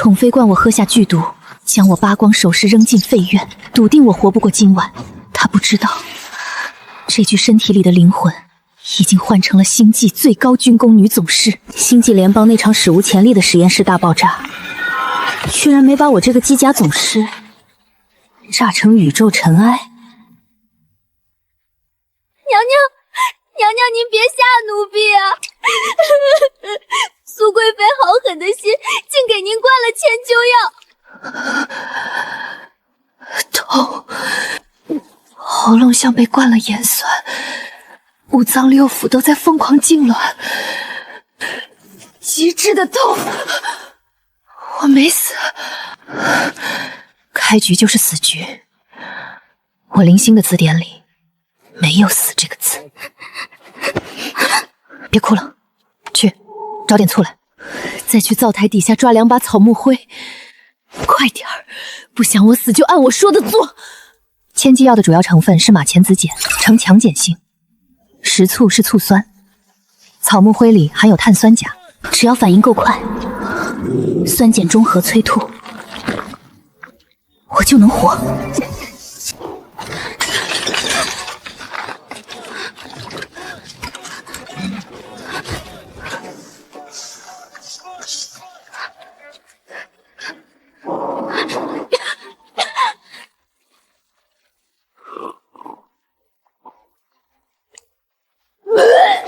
宠妃灌我喝下剧毒，将我扒光首饰扔进废院，笃定我活不过今晚。他不知道，这具身体里的灵魂已经换成了星际最高军工女总师。星际联邦那场史无前例的实验室大爆炸，居然没把我这个机甲总师炸成宇宙尘埃。娘娘，您别吓奴婢啊！苏贵妃好狠的心，竟给您灌了千秋药。痛，喉咙像被灌了盐酸，五脏六腑都在疯狂痉挛，极致的痛。我没死，开局就是死局。我零星的字典里没有死这个字。别哭了，去找点醋来，再去灶台底下抓2把草木灰。快点儿，不想我死就按我说的做。千机药的主要成分是马钱子碱，呈强碱性；食醋是醋酸，草木灰里含有碳酸钾，只要反应够快，酸碱中和催吐，我就能活。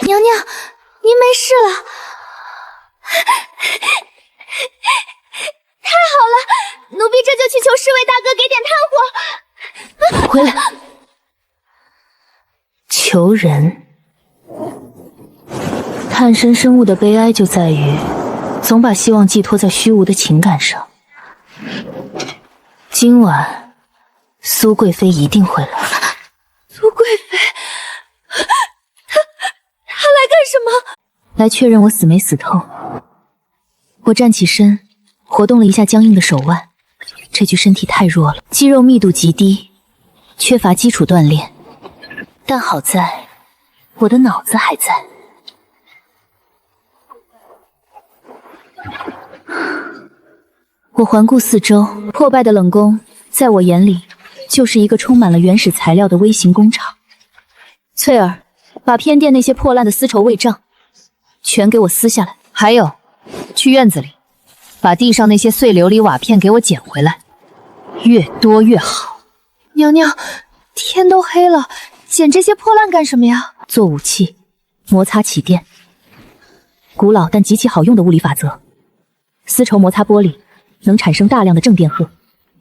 娘娘，您没事了，太好了！奴婢这就去求侍卫大哥给点炭火。回来，求人。探身生物的悲哀就在于，总把希望寄托在虚无的情感上。今晚，苏贵妃一定会来。苏贵妃，她来干什么？来确认我死没死透。我站起身，活动了一下僵硬的手腕。这具身体太弱了，肌肉密度极低，缺乏基础锻炼。但好在，我的脑子还在。我环顾四周，破败的冷宫在我眼里就是一个充满了原始材料的微型工厂。翠儿，把偏殿那些破烂的丝绸帷帐全给我撕下来，还有，去院子里把地上那些碎琉璃瓦片给我捡回来，越多越好。娘娘，天都黑了，捡这些破烂干什么呀？做武器，摩擦起电，古老但极其好用的物理法则。丝绸摩擦玻璃能产生大量的正电荷，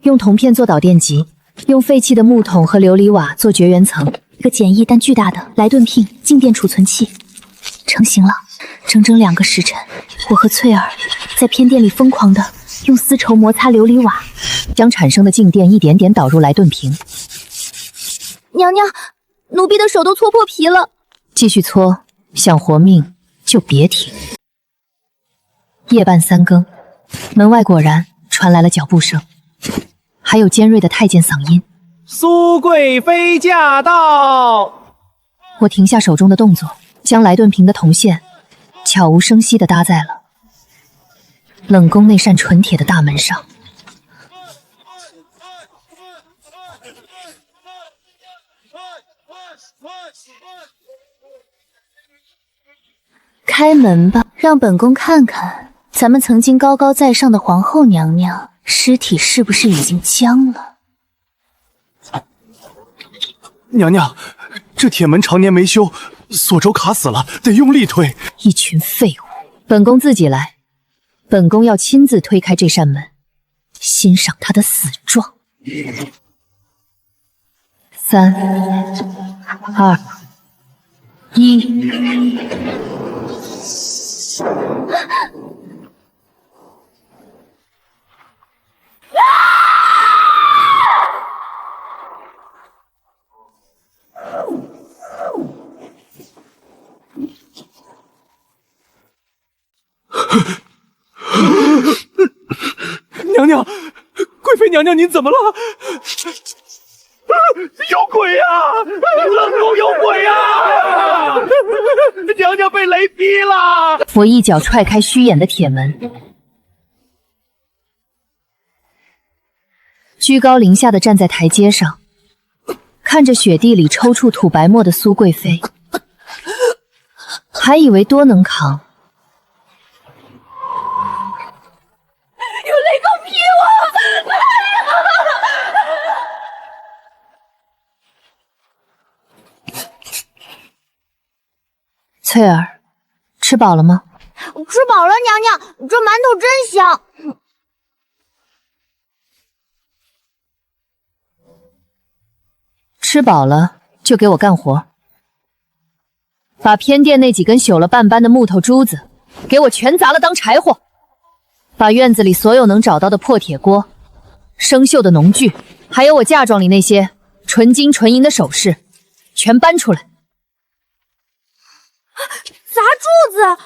用铜片做导电极，用废弃的木桶和琉璃瓦做绝缘层，一个简易但巨大的莱顿聘静电储存器成型了。整整2个时辰，我和翠儿在偏殿里疯狂的用丝绸摩擦琉璃瓦，将产生的静电一点点导入莱顿瓶。娘娘，奴婢的手都搓破皮了。继续搓，想活命就别停。夜半3更，门外果然传来了脚步声，还有尖锐的太监嗓音：“苏贵妃驾到！”我停下手中的动作，将莱顿瓶的铜线悄无声息地搭在了冷宫那扇纯铁的大门上。开门吧，让本宫看看咱们曾经高高在上的皇后娘娘尸体是不是已经僵了。娘娘，这铁门常年没修，锁轴卡死了，得用力推。一群废物，本宫自己来。本宫要亲自推开这扇门，欣赏他的死状。3、2、1。娘娘，贵妃娘娘，您怎么了？有鬼呀！冷宫有鬼呀！娘娘被雷劈了！我一脚踹开虚掩的铁门，居高临下的站在台阶上，看着雪地里抽搐吐白沫的苏贵妃，还以为多能扛。有雷公劈我！翠儿，吃饱了吗？吃饱了，娘娘，这馒头真香。吃饱了就给我干活，把偏殿那几根朽了半般的木头珠子给我全砸了当柴火，把院子里所有能找到的破铁锅、生锈的农具，还有我嫁妆里那些纯金纯银的首饰全搬出来。砸柱子，娘娘，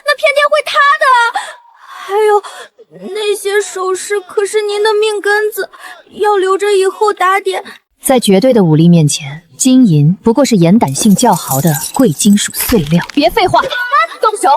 那偏殿会塌的。还有那些首饰可是您的命根子，要留着以后打点。在绝对的武力面前，金银不过是延胆性较好的贵金属碎料。别废话，动手！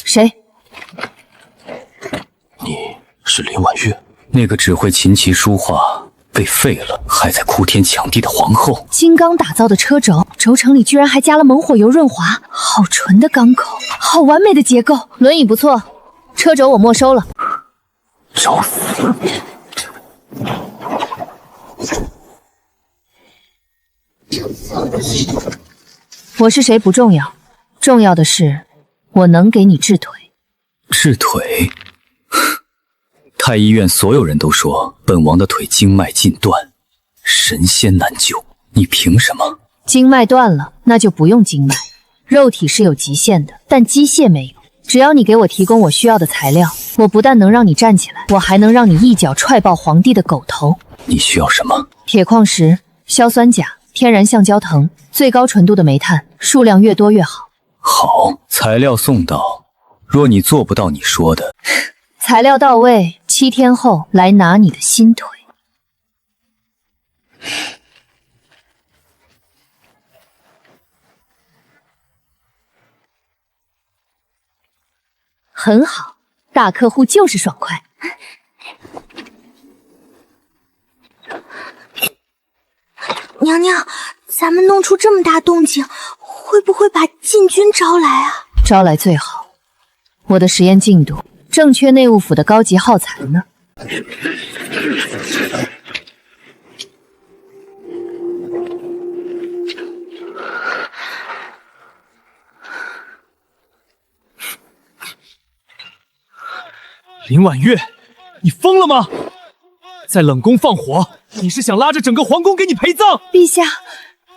谁？你是林婉月，那个只会琴棋书画被废了，还在哭天抢地的皇后。金刚打造的车轴，轴承里居然还加了猛火油润滑，好纯的钢口，好完美的结构。轮椅不错，车轴我没收了。找死！我是谁不重要，重要的是我能给你治腿。治腿？太医院所有人都说本王的腿经脉尽断，神仙难救，你凭什么？经脉断了，那就不用经脉。肉体是有极限的，但机械没有。只要你给我提供我需要的材料，我不但能让你站起来，我还能让你一脚踹爆皇帝的狗头。你需要什么？铁矿石、硝酸钾、天然橡胶藤、最高纯度的煤炭，数量越多越好。好，材料送到。若你做不到你说的，材料到位，7天后来拿你的新腿。很好，大客户就是爽快。娘娘，咱们弄出这么大动静，会不会把禁军招来啊？招来最好。我的实验进度正缺内务府的高级耗材呢。林婉月，你疯了吗？在冷宫放火，你是想拉着整个皇宫给你陪葬？陛下，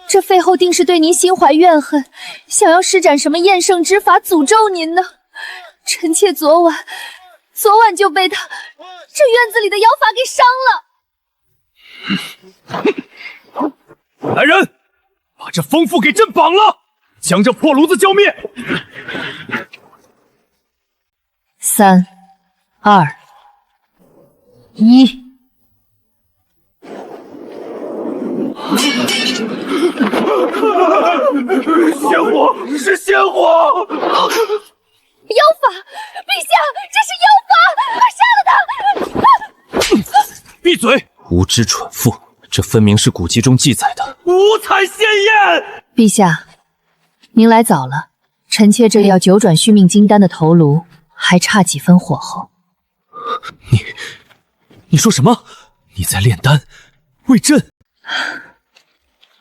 这废后定是对您心怀怨恨，想要施展什么厌胜之法诅咒您呢？臣妾昨晚就被他这院子里的妖法给伤了。来人，把这疯妇给朕绑了，将这破炉子浇灭。3、2、1。仙火，是仙火！妖法，陛下，这是妖法，杀了他！闭嘴！无知蠢妇，这分明是古籍中记载的五彩仙焰。陛下，您来早了，臣妾这里要9转续命金丹的头颅，还差几分火候。你说什么？你在炼丹，为朕？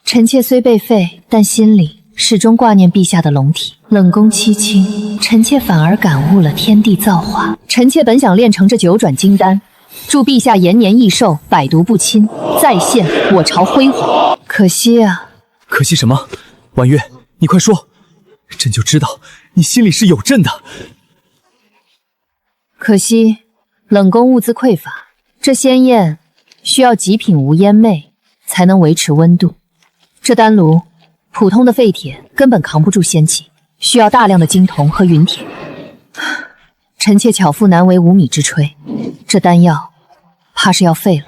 臣妾虽被废，但心里始终挂念陛下的龙体。冷宫凄清，臣妾反而感悟了天地造化。臣妾本想炼成这9转金丹，祝陛下延年益寿，百毒不侵，再现我朝辉煌。可惜啊！可惜什么？婉月，你快说，朕就知道你心里是有朕的。可惜冷宫物资匮乏，这仙焰需要极品无烟魅才能维持温度。这丹炉普通的废铁根本扛不住仙气，需要大量的金铜和陨铁。臣妾巧妇难为无米之炊，这丹药怕是要废了。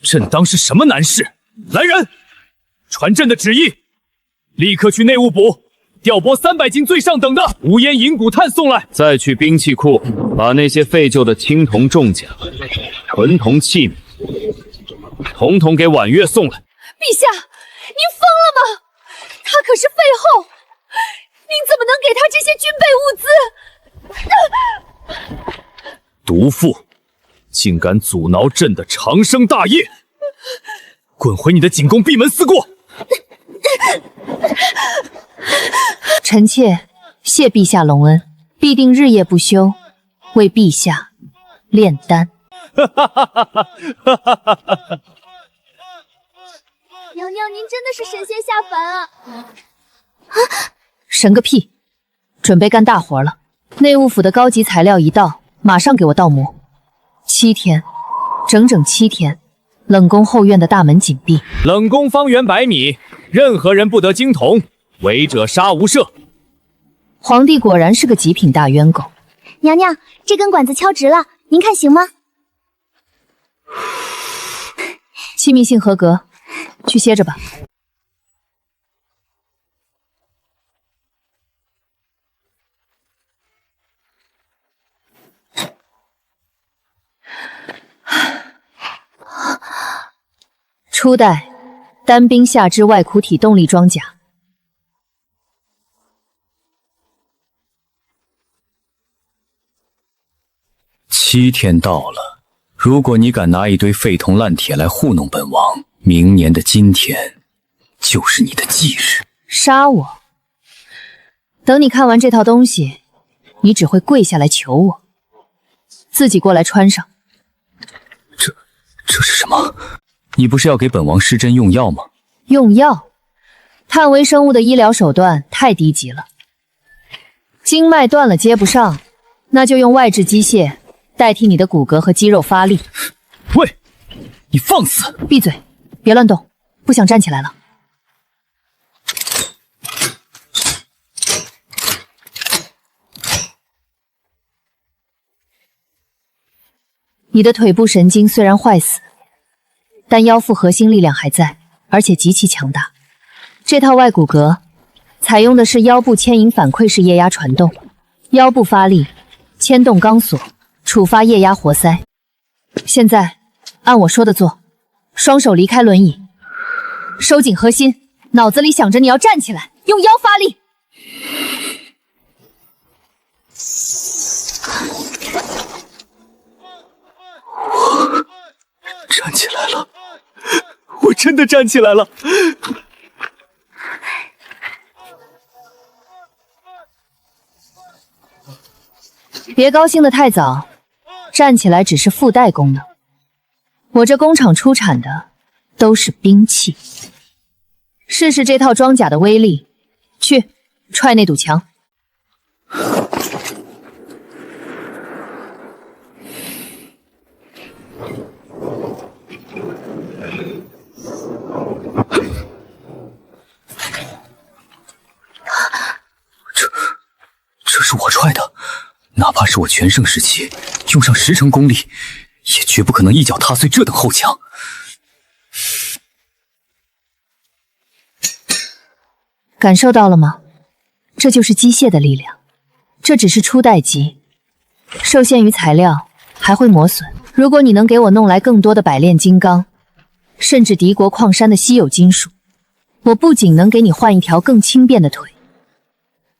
朕当是什么难事？来人，传朕的旨意，立刻去内务部调拨300斤最上等的无烟银骨炭送来。再去兵器库把那些废旧的青铜重甲、纯铜器皿，统统给婉月送来。陛下，您疯了吗？他可是废后，您怎么能给他这些军备物资？毒妇，竟敢阻挠朕的长生大业！滚回你的景宫闭门思过！臣妾谢陛下隆恩，必定日夜不休，为陛下炼丹。娘娘，您真的是神仙下凡啊！神个屁！准备干大活了。内务府的高级材料一到，马上给我倒模。7天，整整7天，冷宫后院的大门紧闭。冷宫方圆100米，任何人不得经同，违者杀无赦。皇帝果然是个极品大冤狗。娘娘，这根管子敲直了，您看行吗？气密性合格，去歇着吧。初代单兵下肢外苦体动力装甲。7天到了，如果你敢拿一堆废铜烂铁来糊弄本王，明年的今天就是你的忌日。杀我？等你看完这套东西，你只会跪下来求我，自己过来穿上。这是什么？你不是要给本王施针用药吗？用药？碳微生物的医疗手段太低级了。经脉断了接不上，那就用外置机械代替你的骨骼和肌肉发力。喂，你放肆！闭嘴，别乱动，不想站起来了。你的腿部神经虽然坏死，但腰腹核心力量还在，而且极其强大。这套外骨骼采用的是腰部牵引反馈式液压传动，腰部发力，牵动钢索，触发液压活塞。现在按我说的做，双手离开轮椅，收紧核心，脑子里想着你要站起来，用腰发力。站起来了，我真的站起来了。别高兴得太早，站起来只是附带功能。我这工厂出产的都是兵器。试试这套装甲的威力，去踹那堵墙。这是我踹的，哪怕是我全盛时期，用上10成功力，也绝不可能一脚踏碎这等厚墙。感受到了吗？这就是机械的力量。这只是初代级，受限于材料，还会磨损。如果你能给我弄来更多的百炼金刚，甚至敌国矿山的稀有金属，我不仅能给你换一条更轻便的腿，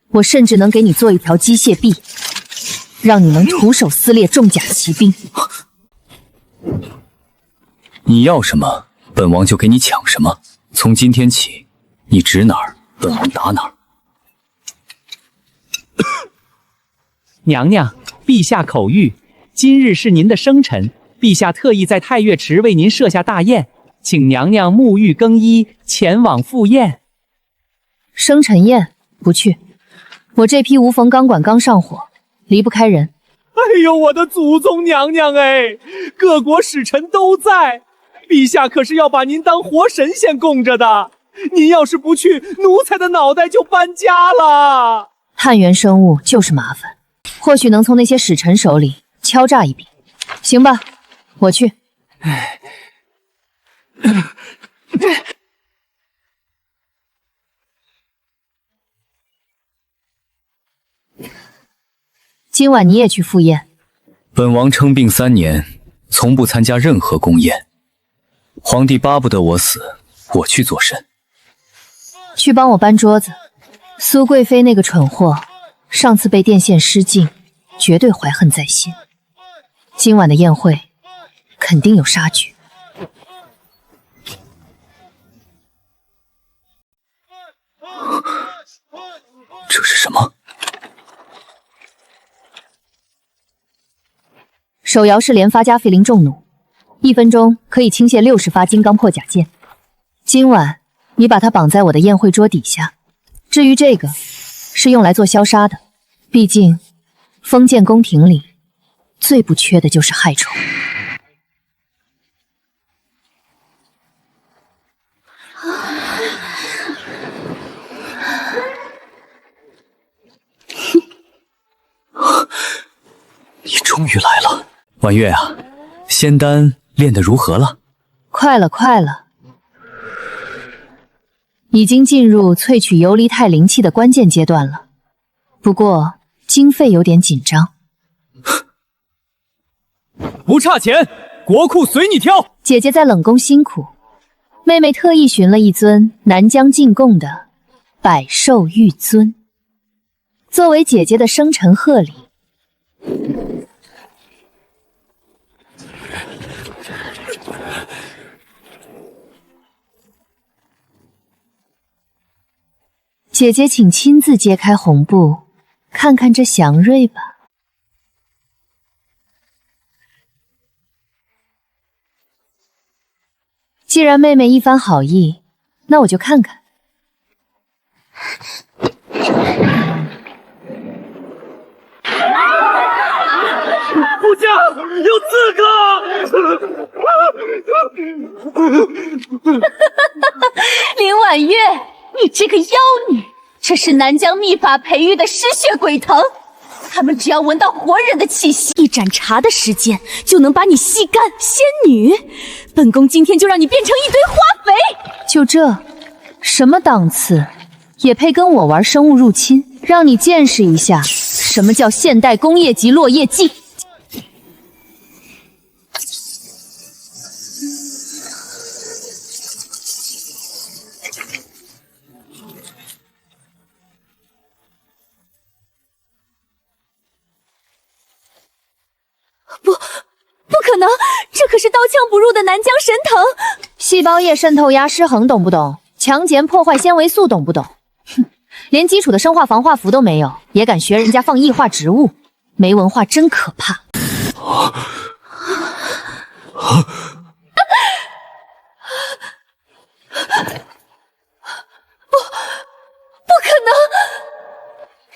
我甚至能给你做一条机械臂，让你能徒手撕裂重甲骑兵。你要什么，本王就给你抢什么。从今天起，你指哪儿，本王打哪儿。娘娘，陛下口谕，今日是您的生辰，陛下特意在太岳池为您设下大宴，请娘娘沐浴更衣，前往赴宴。生辰宴不去，我这批无缝钢管刚上火，离不开人。哎呦，我的祖宗娘娘哎！各国使臣都在，陛下可是要把您当活神仙供着的。您要是不去，奴才的脑袋就搬家了。探元生物就是麻烦，或许能从那些使臣手里敲诈一笔。行吧，我去。今晚你也去赴宴。本王称病3年，从不参加任何宫宴。皇帝巴不得我死，我去做甚？去帮我搬桌子。苏贵妃那个蠢货，上次被电线失禁，绝对怀恨在心。今晚的宴会肯定有杀局。这是什么？手摇式连发加费林重弩，1分钟可以倾泻60发金刚破甲剑。今晚你把它绑在我的宴会桌底下。至于这个，是用来做消杀的。毕竟，封建宫廷里最不缺的就是害虫。你终于来了，婉月啊，仙丹练得如何了？快了，快了。已经进入萃取游离态灵气的关键阶段了，不过经费有点紧张。不差钱，国库随你挑。姐姐在冷宫辛苦，妹妹特意寻了一尊南疆进贡的百兽玉尊，作为姐姐的生辰贺礼。姐姐，请亲自揭开红布，看看这祥瑞吧。既然妹妹一番好意，那我就看看。部将有刺客！林婉月，你这个妖女，这是南疆秘法培育的尸血鬼藤，他们只要闻到活人的气息，一盏茶的时间就能把你吸干。仙女，本宫今天就让你变成一堆花肥！就这，什么档次，也配跟我玩生物入侵？让你见识一下什么叫现代工业级落叶剂。不可能，这可是刀枪不入的南疆神藤。细胞液渗透压失衡懂不懂？强碱破坏纤维素懂不懂？哼，连基础的生化防化服都没有，也敢学人家放异化植物，没文化真可怕。不可能，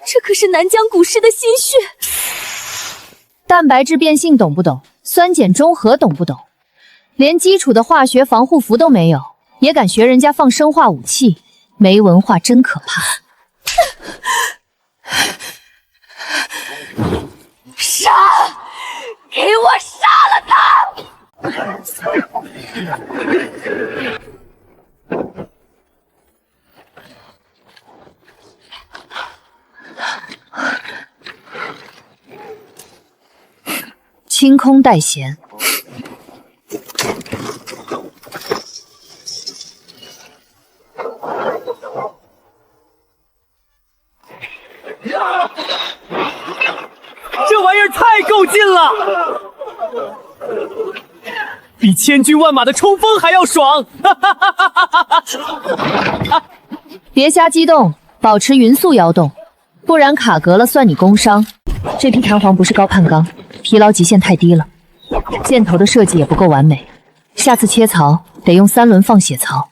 这可是南疆古尸的心血。蛋白质变性懂不懂？酸碱中和懂不懂？连基础的化学防护服都没有，也敢学人家放生化武器，没文化真可怕。杀！给我杀了他！清空待贤。这玩意儿太够劲了，比千军万马的冲锋还要爽！别瞎激动，保持匀速摇动，不然卡格了算你工伤。这批弹簧不是高碳钢，疲劳极限太低了，箭头的设计也不够完美，下次切槽得用3轮放血槽。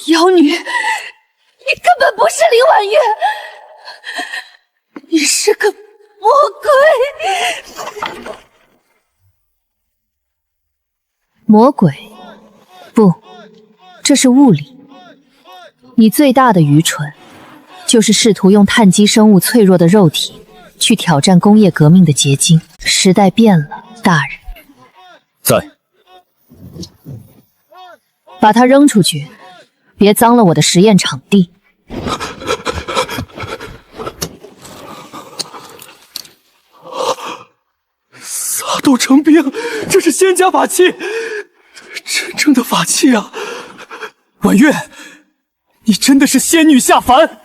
妖女，你根本不是林婉月，你是个魔鬼！魔鬼？不，这是物理。你最大的愚蠢，就是试图用碳基生物脆弱的肉体去挑战工业革命的结晶。时代变了，大人。在。把它扔出去，别脏了我的实验场地。撒豆成兵，这是仙家法器，真正的法器啊！婉月，你真的是仙女下凡，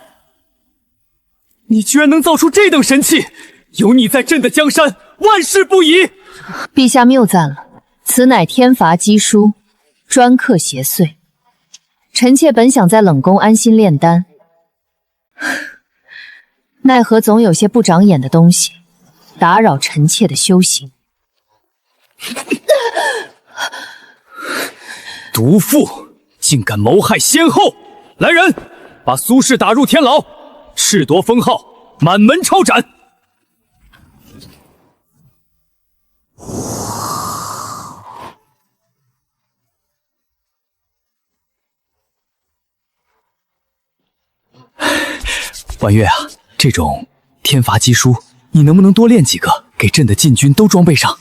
你居然能造出这等神器，有你在朕的江山，万世不移。陛下谬赞了，此乃天罚机书，专克邪祟。臣妾本想在冷宫安心炼丹，奈何总有些不长眼的东西打扰臣妾的修行。毒妇竟敢谋害先后！来人，把苏氏打入天牢，褫夺封号，满门抄斩！婉月啊，这种天罚机书，你能不能多练几个，给朕的禁军都装备上？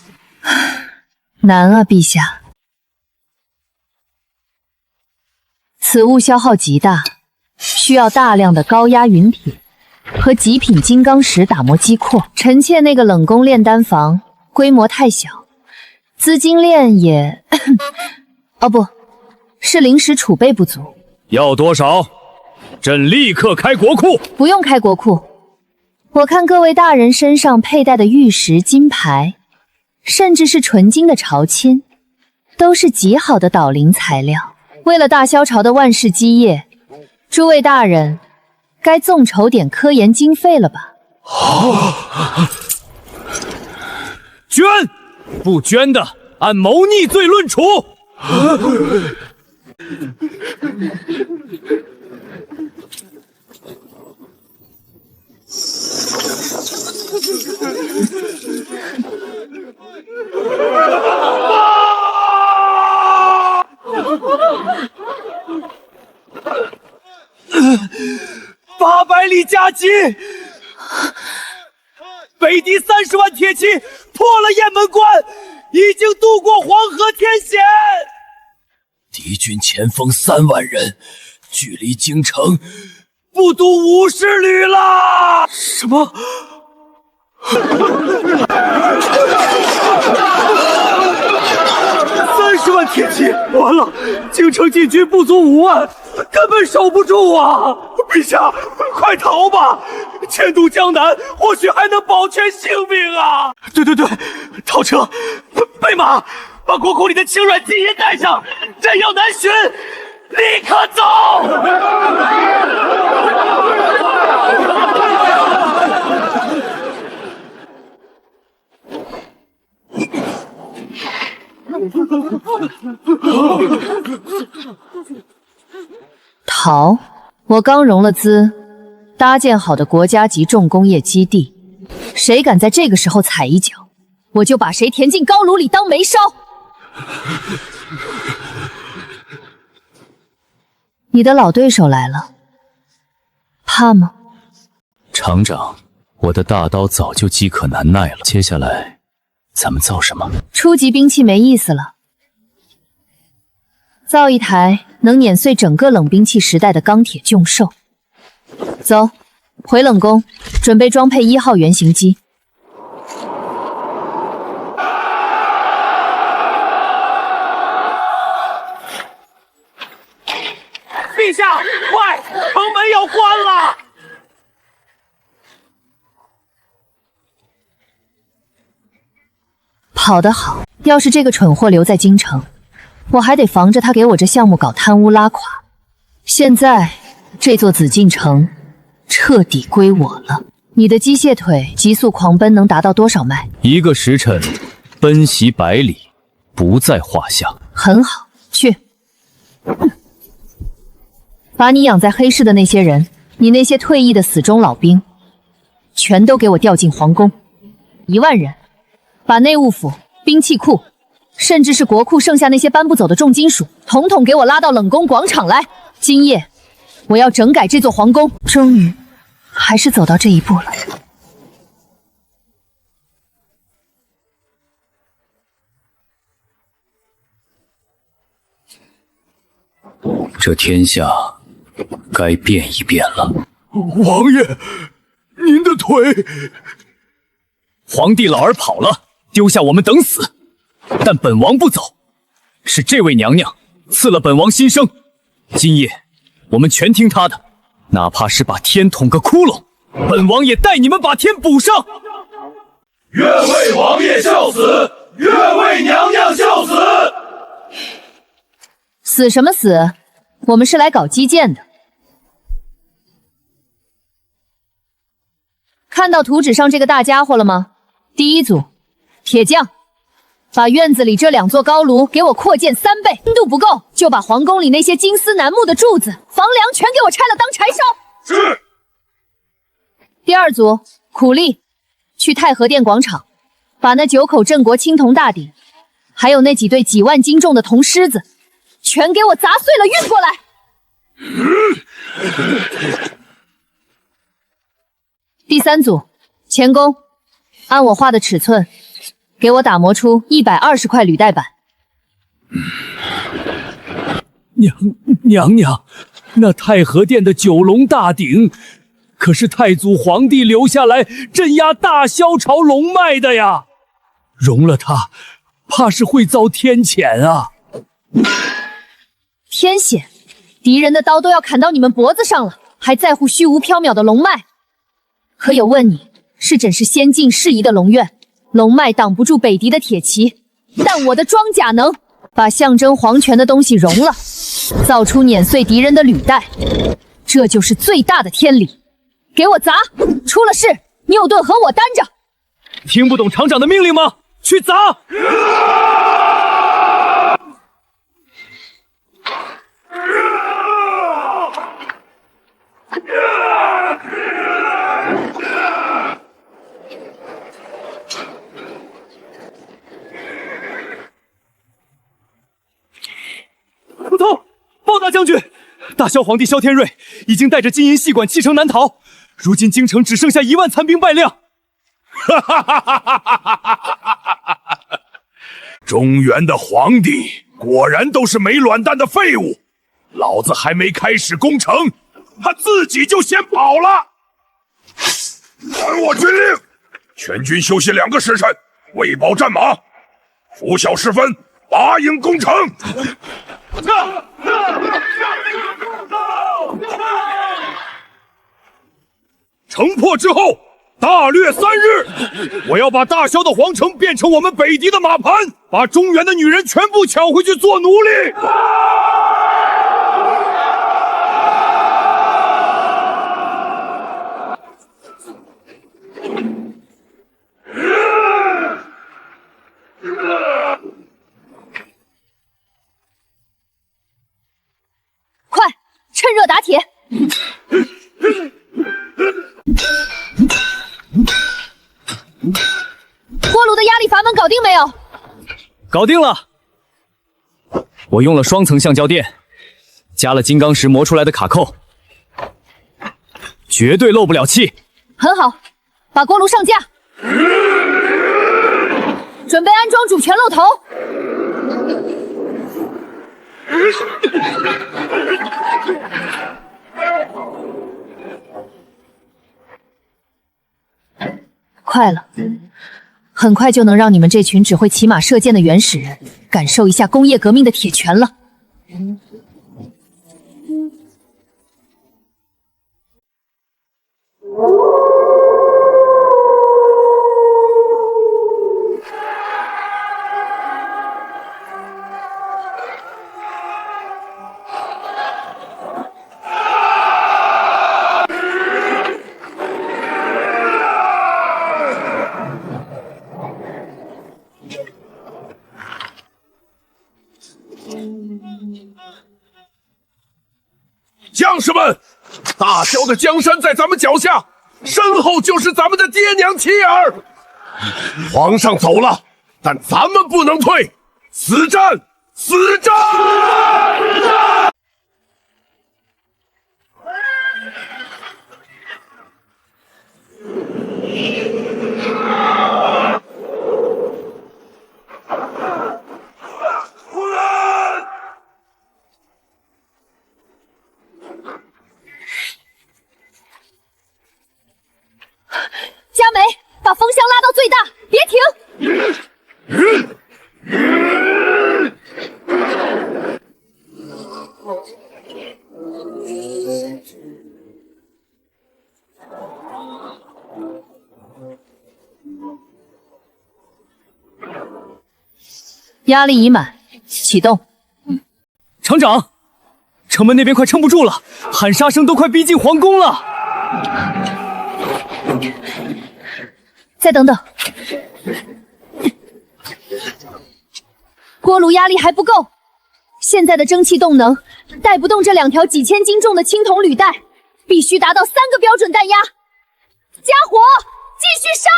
难啊，陛下。此物消耗极大，需要大量的高压陨铁和极品金刚石打磨机括。臣妾那个冷宫炼丹房规模太小，资金链也……哦不，是临时储备不足。要多少？朕立刻开国库。不用开国库，我看各位大人身上佩戴的玉石、金牌，甚至是纯金的朝欽，都是极好的导灵材料。为了大萧朝的万世基业，诸位大人该纵筹点科研经费了吧？捐！不捐的，按谋逆罪论处。800里加急，北敌30万铁骑破了雁门关，已经渡过黄河天险。敌军前锋3万人，距离京城不足50里了。什么？30万铁骑，完了！京城禁军不足5万，根本守不住啊！陛下，快逃吧！迁都江南，或许还能保全性命啊！对，逃车，备马，把国库里的青软金也带上，朕要南巡，立刻走！逃？我刚融了资，搭建好的国家级重工业基地，谁敢在这个时候踩一脚，我就把谁填进高炉里当煤烧。你的老对手来了，怕吗？厂长，我的大刀早就饥渴难耐了，接下来咱们造什么？初级兵器没意思了，造一台能碾碎整个冷兵器时代的钢铁巨兽。走，回冷宫，准备装配1号原型机。陛下，快，城门要关了！跑得好，要是这个蠢货留在京城，我还得防着他给我这项目搞贪污拉垮。现在这座紫禁城彻底归我了。你的机械腿急速狂奔能达到多少迈？1个时辰奔袭100里，不在话下。很好，去。把你养在黑市的那些人，你那些退役的死忠老兵，全都给我调进皇宫。1万人，把内务府、兵器库甚至是国库剩下那些搬不走的重金属，统统给我拉到冷宫广场来。今夜，我要整改这座皇宫。终于，还是走到这一步了。这天下该变一变了。王爷，您的腿……皇帝老儿跑了，丢下我们等死。但本王不走，是这位娘娘赐了本王新生。今夜我们全听她的，哪怕是把天捅个窟窿，本王也带你们把天补上。愿为王爷效死，愿为娘娘效死。死什么死？我们是来搞基建的。看到图纸上这个大家伙了吗？第一组，铁匠，把院子里这2座高炉给我扩建3倍，深度不够就把皇宫里那些金丝楠木的柱子、房梁全给我拆了当柴烧。是。第二组，苦力，去太和殿广场，把那9口镇国青铜大鼎，还有那几对几万斤重的铜狮子，全给我砸碎了运过来。第三组，钳工，按我画的尺寸，给我打磨出120块履带板。娘娘，那太和殿的9龙大鼎，可是太祖皇帝留下来镇压大萧朝龙脉的呀，容了它，怕是会遭天谴啊！天险！敌人的刀都要砍到你们脖子上了，还在乎虚无缥缈的龙脉？可有问你，是真是先进适宜的龙院，龙脉挡不住北敌的铁骑，但我的装甲能把象征皇权的东西融了，造出碾碎敌人的履带，这就是最大的天理。给我砸！出了事，牛顿和我担着。听不懂厂长的命令吗？去砸！报大将军，大萧皇帝萧天瑞已经带着金银细管弃城南逃，如今京城只剩下1万残兵败将。中原的皇帝果然都是没卵蛋的废物，老子还没开始攻城，他自己就先跑了。传我军令，全军休息2个时辰，喂饱战马，拂晓时分拔营攻城。城破之后，大掠3日，我要把大萧的皇城变成我们北狄的马盘，把中原的女人全部抢回去做奴隶。快，趁热打铁！锅炉的压力阀门搞定没有？搞定了。我用了双层橡胶垫，加了金刚石磨出来的卡扣，绝对漏不了气。很好，把锅炉上架，准备安装主全漏头。快了，很快就能让你们这群只会骑马射箭的原始人感受一下工业革命的铁拳了。将士们，大萧的江山在咱们脚下，身后就是咱们的爹娘妻儿。皇上走了，但咱们不能退，死战！死战！佳梅，把风箱拉到最大，别停！压力已满，启动。厂长，城门那边快撑不住了，喊杀声都快逼近皇宫了。再等等，锅炉压力还不够，现在的蒸汽动能带不动这2条几千斤重的青铜履带，必须达到3个标准弹压。加火，继续烧！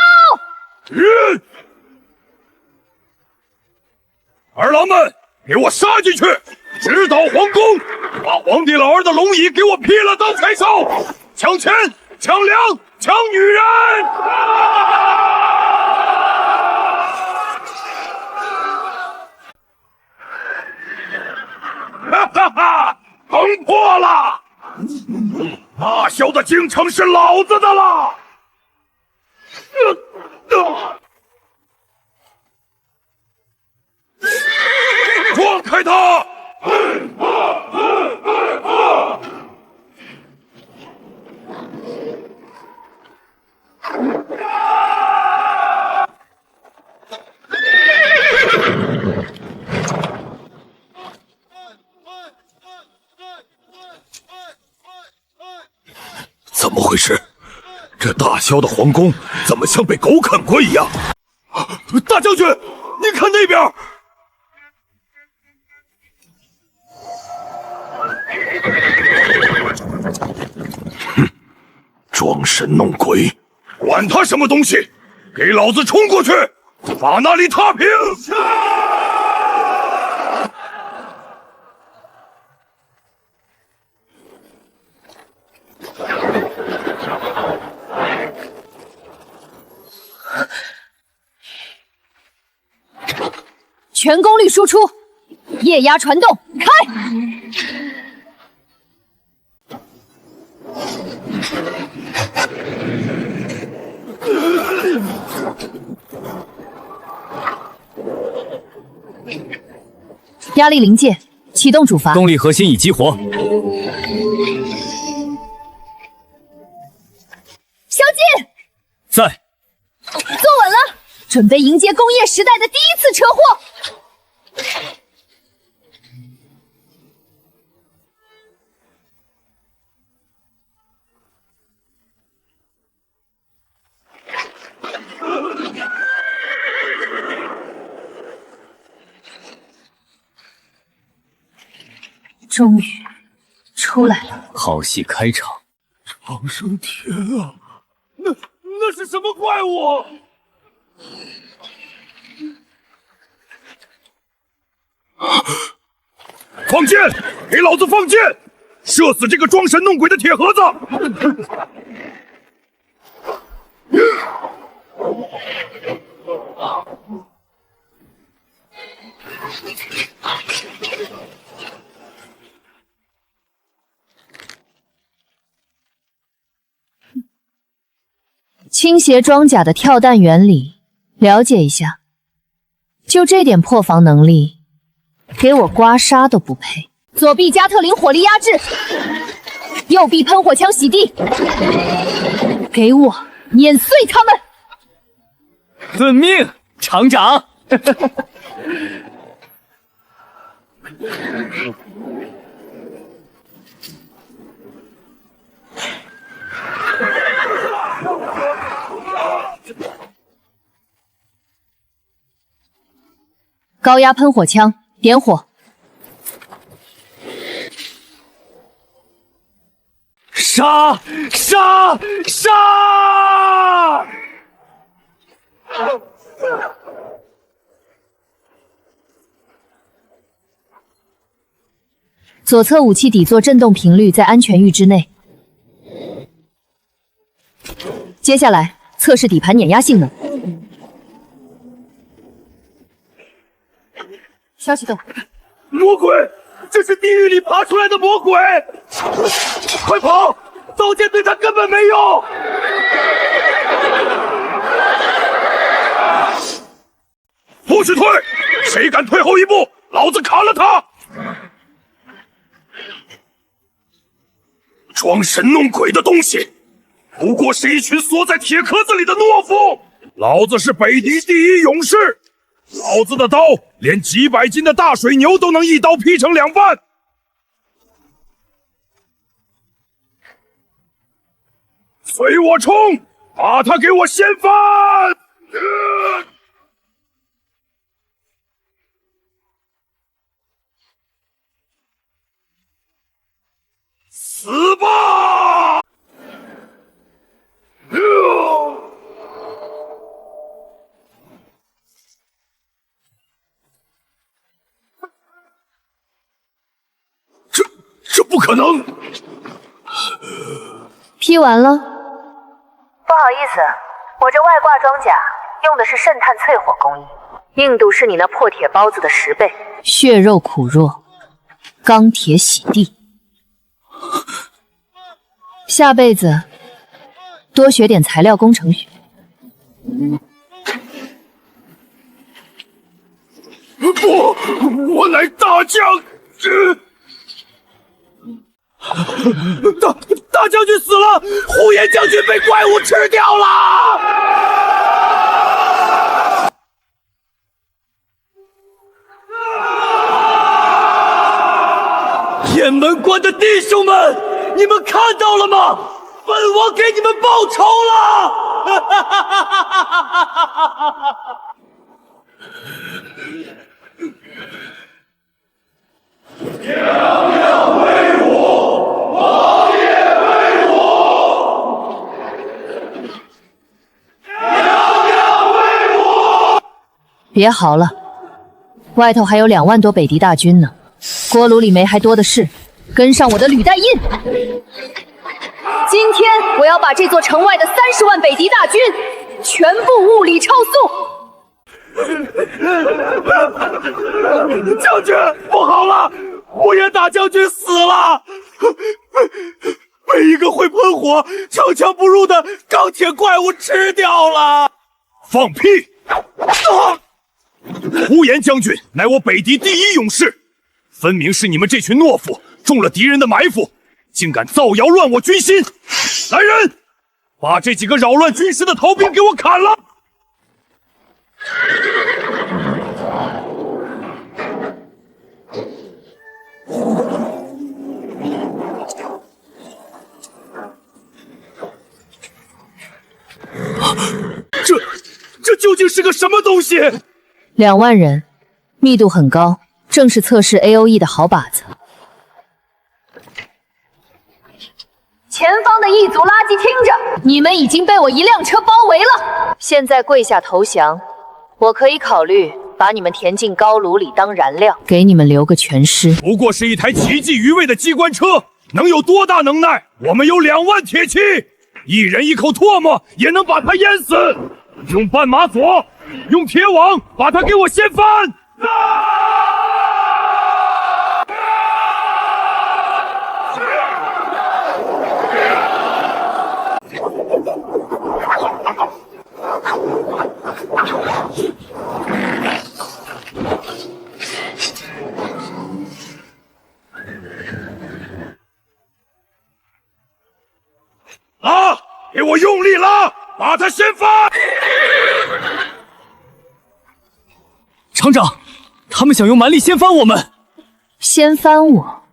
儿郎们，给我杀进去，直捣皇宫，把皇帝老儿的龙椅给我劈了当柴烧！抢钱，抢粮，抢女人！哈哈哈！城破了，大萧的京城是老子的了！撞开他！怎么回事？这大萧的皇宫怎么像被狗啃过一样？大将军，你看那边！哼，装神弄鬼，管他什么东西，给老子冲过去，把那里踏平！全功率输出，液压传动，开！压力临界，启动主阀。动力核心已激活。小金，在。坐稳了，准备迎接工业时代的第一次车祸。终于出来了，好戏开场。长生天啊，那是什么怪物？放箭！给老子放箭！射死这个装神弄鬼的铁盒子！倾斜装甲的跳弹原理，了解一下。就这点破防能力，给我刮痧都不配。左臂加特林火力压制，右臂喷火枪洗地，给我碾碎他们！遵命，厂长。高压喷火枪，点火。杀！杀！杀！左侧武器底座震动频率在安全域之内。接下来测试底盘碾压性能。消息洞，魔鬼，这是地狱里爬出来的魔鬼！快跑！刀剑对他根本没用。不许退！谁敢退后一步，老子砍了他！装神弄鬼的东西，不过是一群缩在铁壳子里的懦夫。老子是北狄第一勇士，老子的刀连几百斤的大水牛都能一刀劈成2半。随我冲，把他给我掀翻！死吧！这不可能！劈完了。不好意思，我这外挂装甲用的是渗碳淬火工艺，硬度是你那破铁包子的10倍。血肉苦弱，钢铁洗地。下辈子多学点材料工程学。不，我乃大将。大将军死了，呼延将军被怪物吃掉了。雁门关的弟兄们，你们看到了吗？本王给你们报仇了！娘娘为我，王爷为我，娘娘为我。别嚎了，外头还有2万多北狄大军呢，锅炉里煤还多的是，跟上我的履带印。今天我要把这座城外的30万北狄大军全部物理超速。将军，不好了！呼延大将军死了，被一个会喷火、城墙不入的钢铁怪物吃掉了。放屁！呼延将军乃我北狄第一勇士，分明是你们这群懦夫中了敌人的埋伏，竟敢造谣乱我军心！来人，把这几个扰乱军事的逃兵给我砍了！这究竟是个什么东西？2万人，密度很高，正是测试 AOE 的好靶子。前方的异族垃圾，听着，你们已经被我1辆车包围了。现在跪下投降，我可以考虑把你们填进高炉里当燃料，给你们留个全尸。不过是一台奇迹余味的机关车，能有多大能耐？我们有2万铁骑，一人一口唾沫也能把他淹死。用绊马索，用铁网把他给我掀翻！拉！给我用力拉，把他掀翻！厂长，他们想用蛮力掀翻我们。掀翻我？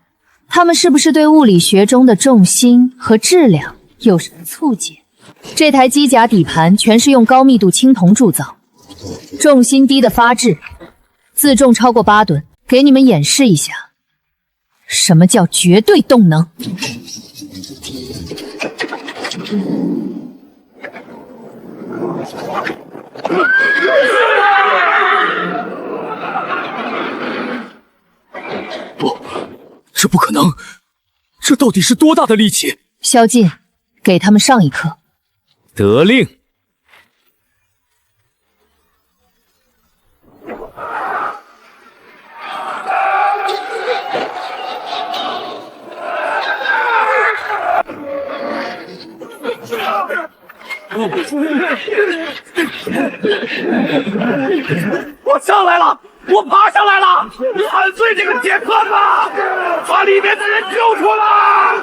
他们是不是对物理学中的重心和质量有什么促解？这台机甲底盘全是用高密度青铜铸造，重心低的发质，自重超过8吨。给你们演示一下，什么叫绝对动能。不，这不可能！这到底是多大的力气？萧劲，给他们上一课。得令。我上来了，我爬上来了！砍碎这个铁壳子，把里面的人救出来！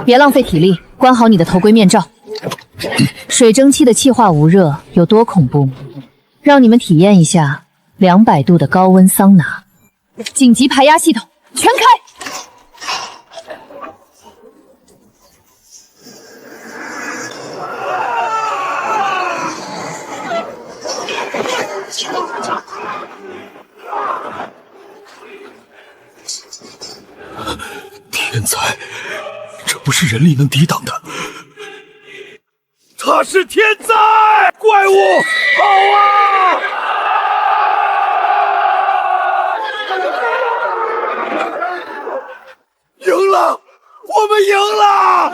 别浪费体力，关好你的头盔面罩。水蒸气的气化无热有多恐怖？让你们体验一下200度的高温桑拿。紧急排压系统全开！天才，这不是人力能抵挡的。他是天才！怪物，跑啊！赢了，我们赢了！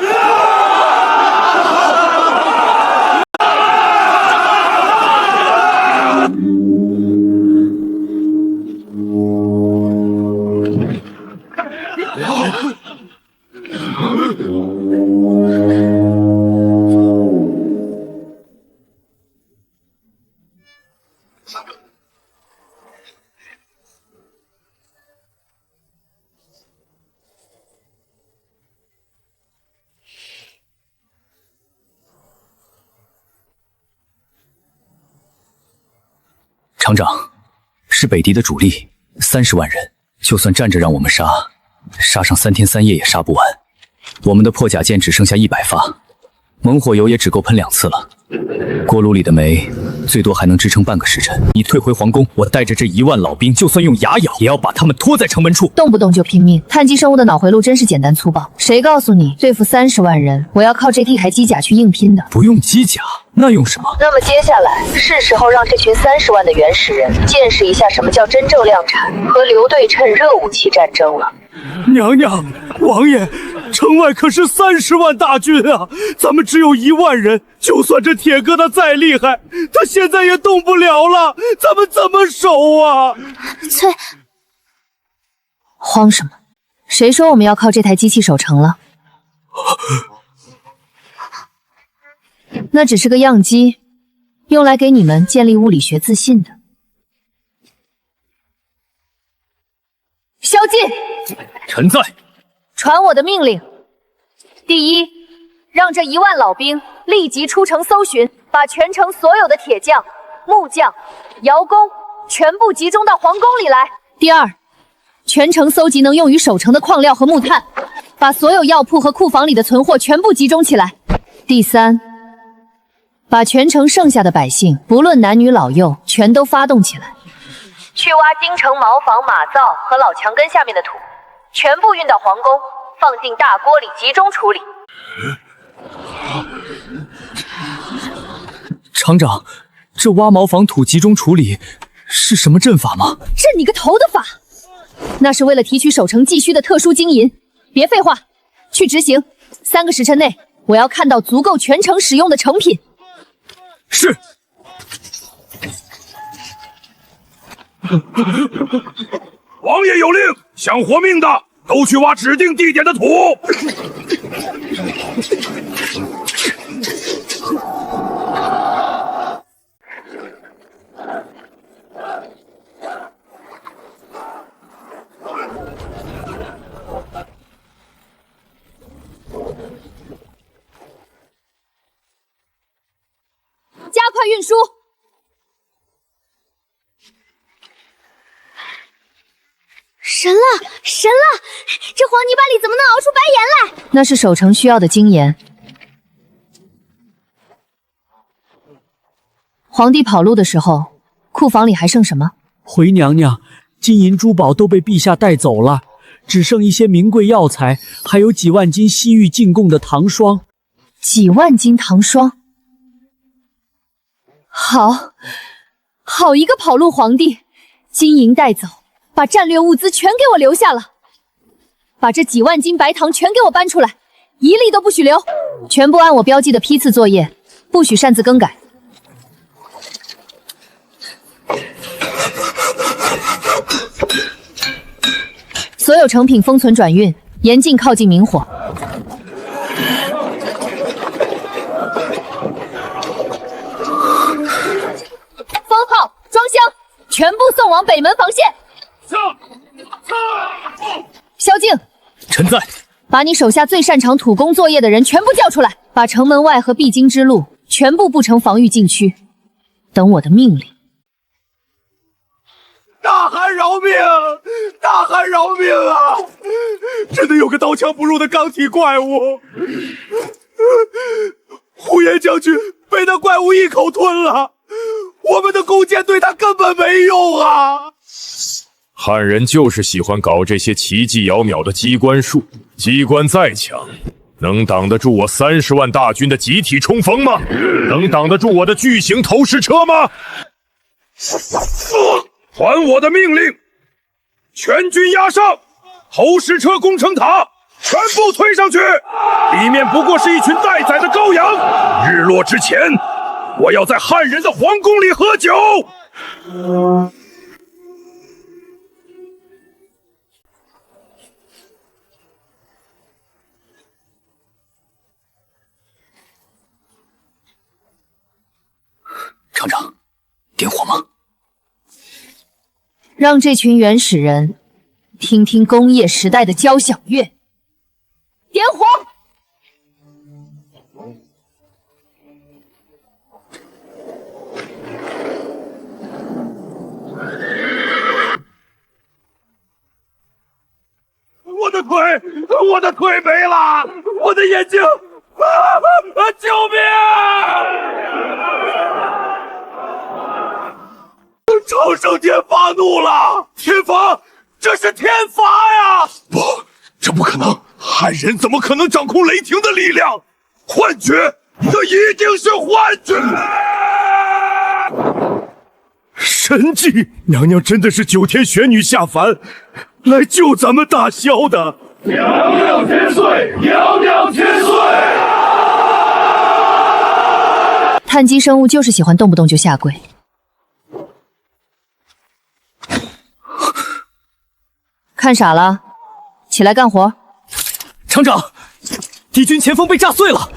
厂长，是北狄的主力，30万人，就算站着让我们杀，杀上3天3夜也杀不完。我们的破甲舰只剩下100发，猛火油也只够喷2次了。锅炉里的煤最多还能支撑半个时辰。你退回皇宫，我带着这1万老兵，就算用牙咬，也要把他们拖在城门处。动不动就拼命，碳基生物的脑回路真是简单粗暴。谁告诉你对付30万人，我要靠这1台机甲去硬拼的？不用机甲，那用什么？那么接下来是时候让这群30万的原始人见识一下什么叫真正量产和流对称热武器战争了。娘娘，王爷，城外可是30万大军啊！咱们只有1万人，就算这铁疙瘩再厉害，他现在也动不了了，咱们怎么守啊？崔，慌什么？谁说我们要靠这台机器守城了？那只是个样机，用来给你们建立物理学自信的。萧劲，臣在。传我的命令：第一，让这1万老兵立即出城搜寻，把全城所有的铁匠、木匠、窑工全部集中到皇宫里来。第二，全城搜集能用于守城的矿料和木炭，把所有药铺和库房里的存货全部集中起来。第三，把全城剩下的百姓，不论男女老幼，全都发动起来，去挖京城茅房、马灶和老墙根下面的土，全部运到皇宫，放进大锅里集中处理。厂长，这挖茅房土集中处理是什么阵法吗？震你个头的法！那是为了提取守城急需的特殊金银。别废话，去执行。3个时辰内，我要看到足够全城使用的成品。是。王爷有令，想活命的都去挖指定地点的土。加快运输。神了，神了！这黄泥巴里怎么能熬出白盐来？那是守城需要的精盐。皇帝跑路的时候，库房里还剩什么？回娘娘，金银珠宝都被陛下带走了，只剩一些名贵药材，还有几万斤西域进贡的糖霜。几万斤糖霜？好一个跑路皇帝！金银带走，把战略物资全给我留下了，把这几万斤白糖全给我搬出来，一粒都不许留，全部按我标记的批次作业，不许擅自更改。所有成品封存转运，严禁靠近明火。封号、装箱，全部送往北门防线。萧敬，臣在。把你手下最擅长土工作业的人全部叫出来，把城门外和必经之路全部布成防御禁区，等我的命令。大汗饶命！大汗饶命啊！真的有个刀枪不入的钢体怪物，呼延将军被那怪物一口吞了，我们的弓箭对他根本没用啊！汉人就是喜欢搞这些奇技缥缈的机关术，机关再强，能挡得住我30万大军的集体冲锋吗？能挡得住我的巨型投石车吗？传我的命令，全军压上，投石车工程塔全部推上去，里面不过是一群待宰的羔羊。日落之前，我要在汉人的皇宫里喝酒。厂长，点火吗？让这群原始人听听工业时代的交响乐。点火！我的腿，我的腿没了，我的眼睛，救命！长生天发怒了！天罚，这是天罚呀！不，这不可能！汉人怎么可能掌控雷霆的力量？幻觉，这一定是幻觉！神迹！娘娘真的是9天玄女下凡，来救咱们大萧的！娘娘千岁！娘娘千岁！碳基生物就是喜欢动不动就下跪。看傻了，起来干活。厂长，敌军前锋被炸碎了，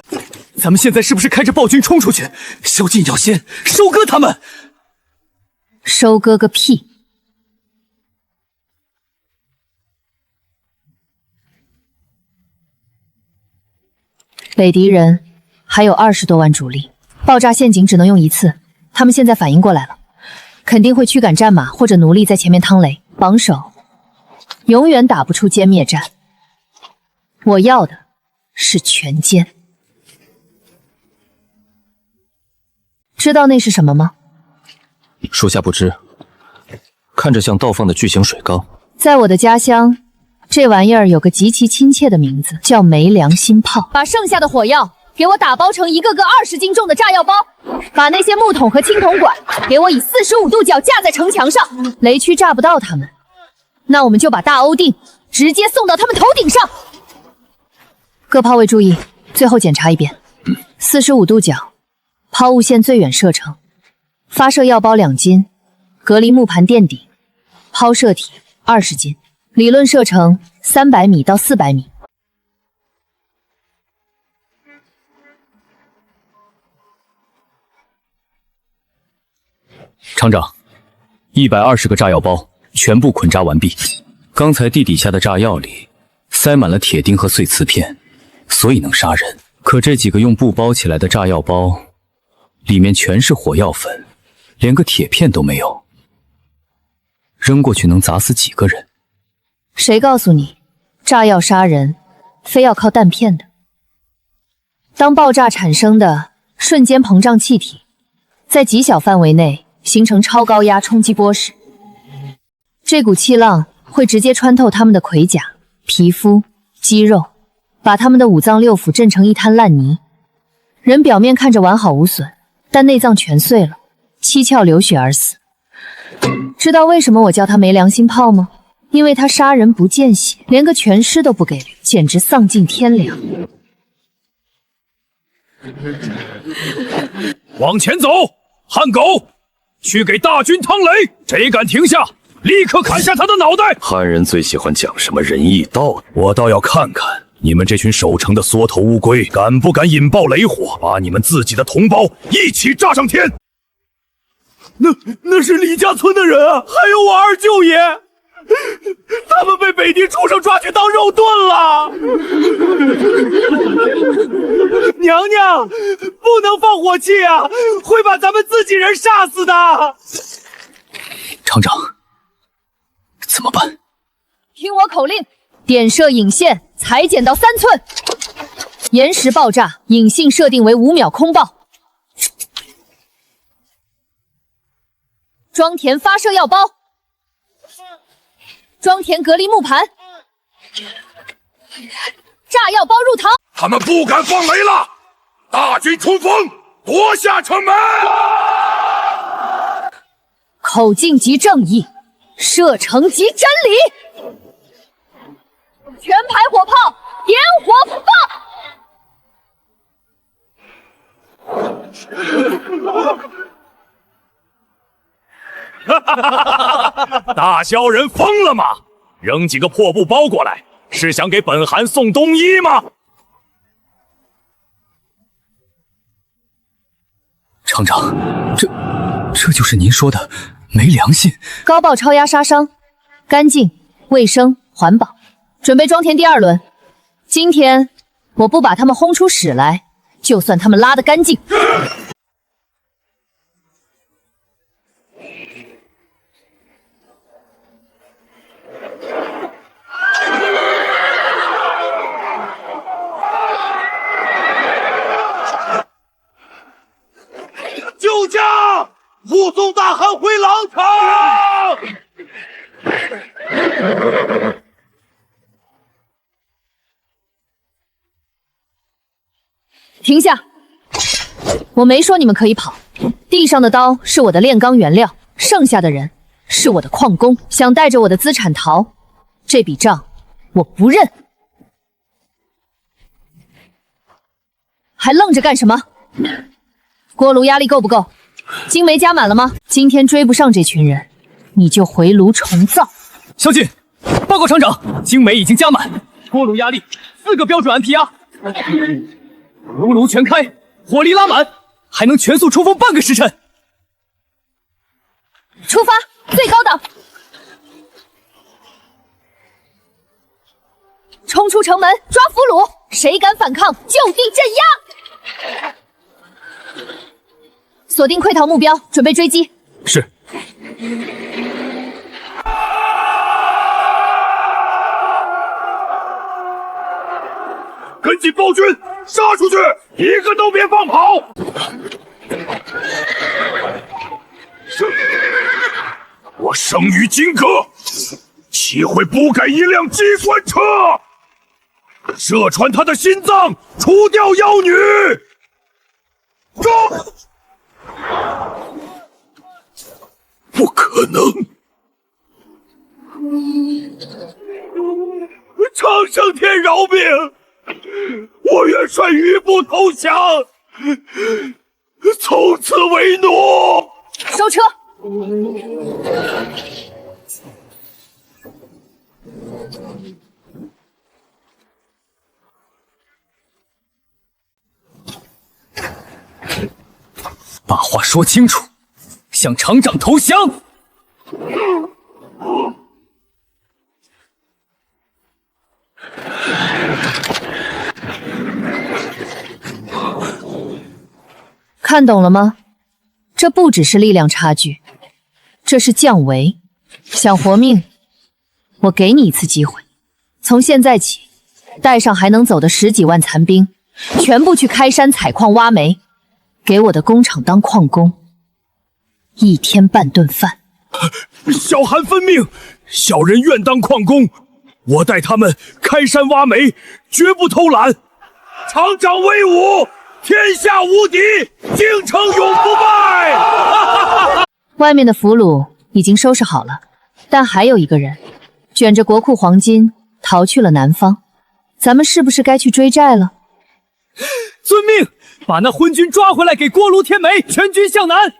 咱们现在是不是开着暴军冲出去？萧劲要先收割他们。收割个屁！北敌人还有20多万主力，爆炸陷阱只能用一次。他们现在反应过来了，肯定会驱赶战马或者奴隶在前面趟雷，榜首永远打不出歼灭战。我要的是全歼。知道那是什么吗？属下不知，看着像倒放的巨型水缸。在我的家乡，这玩意儿有个极其亲切的名字，叫没良心炮。把剩下的火药给我打包成一个个20斤重的炸药包，把那些木桶和青铜管给我以45度角架在城墙上，雷区炸不到他们。那我们就把大欧定直接送到他们头顶上。各炮位注意，最后检查一遍。45度角，抛物线最远射程，发射药包2斤，隔离木盘垫底，抛射体20斤，理论射程300米到400米。厂长，120个炸药包全部捆扎完毕。刚才地底下的炸药里塞满了铁钉和碎瓷片，所以能杀人。可这几个用布包起来的炸药包，里面全是火药粉，连个铁片都没有。扔过去能砸死几个人？谁告诉你，炸药杀人非要靠弹片的？当爆炸产生的瞬间膨胀气体，在极小范围内形成超高压冲击波时，这股气浪会直接穿透他们的盔甲、皮肤、肌肉，把他们的5脏6腑震成一滩烂泥。人表面看着完好无损，但内脏全碎了，七窍流血而死。知道为什么我叫他没良心炮吗？因为他杀人不见血，连个全尸都不给留，简直丧尽天良。往前走，汉狗，去给大军趟雷！谁敢停下，立刻砍下他的脑袋！汉人最喜欢讲什么仁义道德，我倒要看看你们这群守城的缩头乌龟，敢不敢引爆雷火，把你们自己的同胞一起炸上天！那是李家村的人啊，还有我二舅爷，他们被北地畜生抓去当肉炖了。娘娘，不能放火气啊，会把咱们自己人杀死的。厂长，怎么办？听我口令，点射引线，裁剪到3寸，延时爆炸，引信设定为5秒空爆。装填发射药包，装填隔离木盘，炸药包入膛。他们不敢放雷了！大军冲锋，夺下城门！口径即正义，射程即真理。全排火炮，点火放！大萧人疯了吗？扔几个破布包过来，是想给本汗送冬衣吗？厂长，这就是您说的没良心。高爆超压杀伤，干净、卫生、环保。准备装填第2轮。今天我不把他们轰出屎来，就算他们拉得干净。救驾！护送大汗回狼场！停下！我没说你们可以跑。地上的刀是我的炼钢原料，剩下的人是我的矿工。想带着我的资产逃，这笔账我不认。还愣着干什么？锅炉压力够不够？金煤加满了吗？今天追不上这群人，你就回炉重造。萧劲，报告厂长，精煤已经加满，锅炉压力4个标准 MP 熔炉全开，火力拉满，还能全速冲锋半个时辰。出发，最高档，冲出城门，抓俘虏，谁敢反抗，就地镇压。锁定溃逃目标，准备追击。是。跟紧暴君，杀出去，一个都别放跑！我生于金戈，岂会不给一辆机关车？射穿他的心脏，除掉妖女！走！不可能！长生天饶命！我元帅余不投降，从此为奴。收车。把话说清楚，向厂长投降！看懂了吗？这不只是力量差距，这是降维。想活命，我给你一次机会。从现在起，带上还能走的10几万残兵，全部去开山采矿挖煤，给我的工厂当矿工，1天半顿饭。小寒分命，小人愿当矿工。我带他们开山挖煤，绝不偷懒。厂长威武，天下无敌，京城永不败！外面的俘虏已经收拾好了，但还有一个人卷着国库黄金逃去了南方，咱们是不是该去追债了？遵命，把那昏君抓回来，给锅炉添煤，全军向南。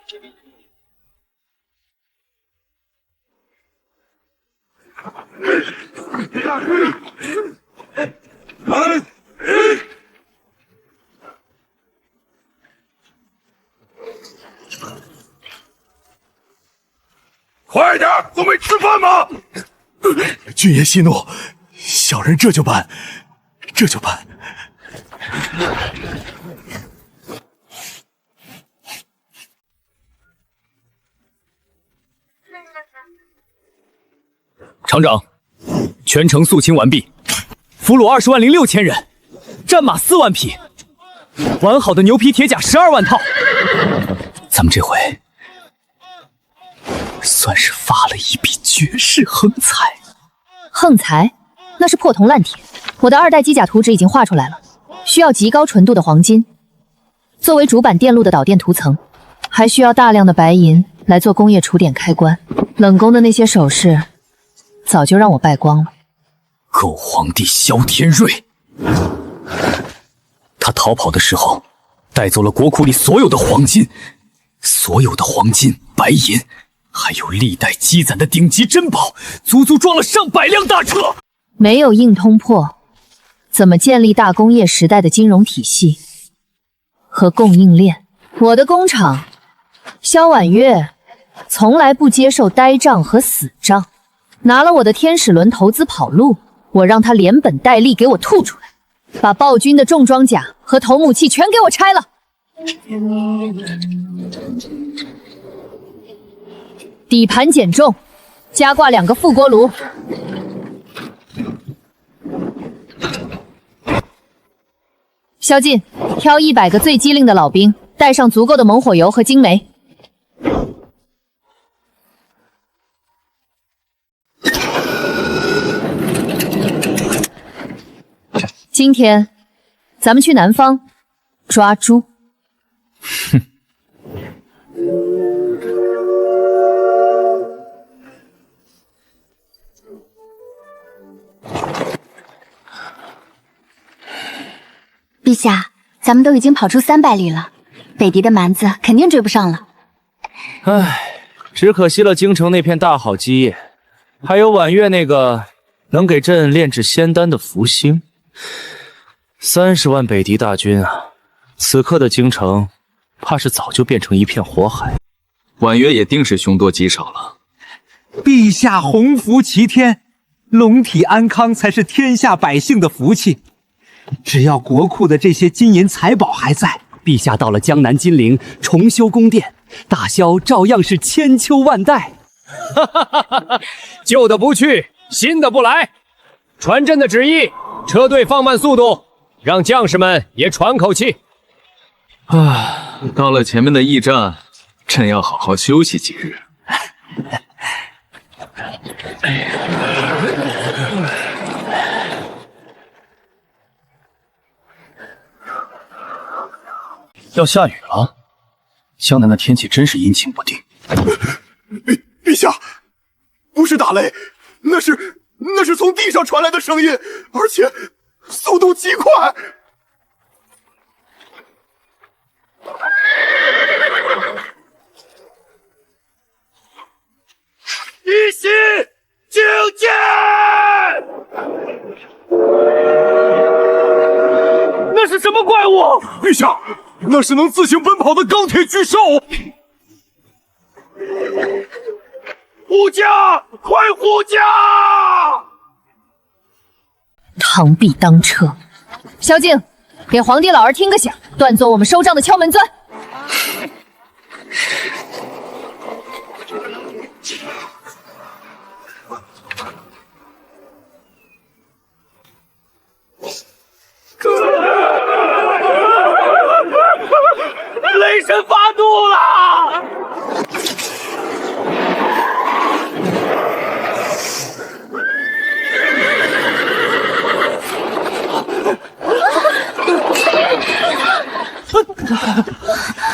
快点，都没吃饭吗？君爷息怒，小人这就办，这就办。厂长，全城肃清完毕，俘虏20万零6000人，战马4万匹，完好的牛皮铁甲12万套。咱们这回算是发了一笔绝世横财。横财？那是破铜烂铁。我的2代机甲图纸已经画出来了，需要极高纯度的黄金作为主板电路的导电涂层，还需要大量的白银来做工业储点开关。冷宫的那些首饰早就让我败光了。狗皇帝萧天瑞，他逃跑的时候带走了国库里所有的黄金，白银，还有历代积攒的顶级珍宝，足足装了上百辆大车。没有硬通破，怎么建立大工业时代的金融体系和供应链？我的工厂萧婉月从来不接受呆账和死账，拿了我的天使轮投资跑路，我让他连本带利给我吐出来，把暴君的重装甲和头目器全给我拆了。底盘减重，加挂2个副锅炉。萧劲，挑100个最机灵的老兵，带上足够的猛火油和精煤。今天咱们去南方抓猪。哼。陛下，咱们都已经跑出300里了，北狄的蛮子肯定追不上了。唉，只可惜了京城那片大好基业，还有婉月那个能给朕炼制仙丹的福星。30万北狄大军啊，此刻的京城怕是早就变成一片火海。婉约也定是凶多吉少了。陛下洪福齐天，龙体安康才是天下百姓的福气。只要国库的这些金银财宝还在，陛下到了江南金陵重修宫殿，大萧照样是千秋万代。哈哈哈哈！旧的不去，新的不来。传朕的旨意，车队放慢速度，让将士们也喘口气。啊，到了前面的驿站，朕要好好休息几日。要下雨了，江南的天气真是阴晴不定。陛下，不是打雷，那是从地上传来的声音，而且速度极快。一心境界！那是什么怪物？陛下，那是能自行奔跑的钢铁巨兽！护驾，快护驾！螳臂当车。萧敬，给皇帝老儿听个响，断送我们收账的敲门砖。雷神发怒了！